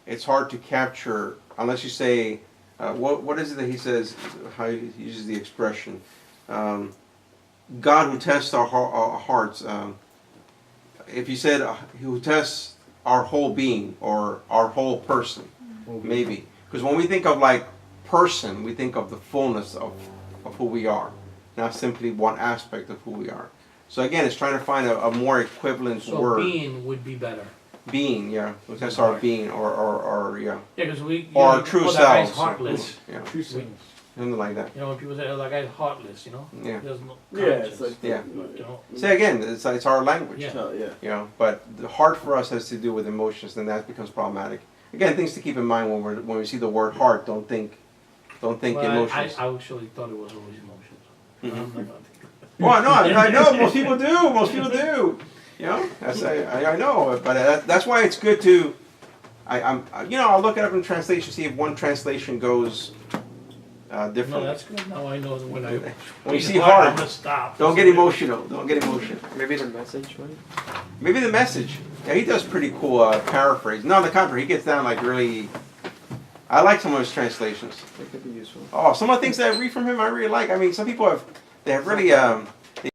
it's hard to capture unless you say, what is it that he says? How he uses the expression, God who tests our hearts. If you said who tests our whole being or our whole person, maybe, because when we think of like person, we think of the fullness of who we are, not simply one aspect of who we are. So again, it's trying to find a more equivalent So word. being would be better. Being, yeah. That's our being, or yeah. Yeah, because Or our true that guy's selves. heartless. Yeah, True selves. something like that. You know, when people say, "Oh, that guy's heartless," you know, Yeah. there's no Yeah, conscience. it's like Yeah. You know, Say again, it's our language. Yeah. yeah. But the heart for us has to do with emotions, and that becomes problematic. Again, things to keep in mind when we see the word heart. Don't think well, emotions. I actually thought it was always emotions. Mhm. I'm not gonna think- Well, no, I know most people do. Most people do. You know, I know, but that's why it's good to. I'll look it up in translation, see if one translation goes differently. No, that's good. Now I know that when I When you see hard, heart, I'm gonna stop. don't get emotional. Don't get emotional. Maybe the message one. Maybe the message. Yeah, he does pretty cool paraphrase. No, on the contrary, he gets down like really. I like some of his translations. That could be useful. Oh, some of the things that I read from him, I really like. I mean, some people have really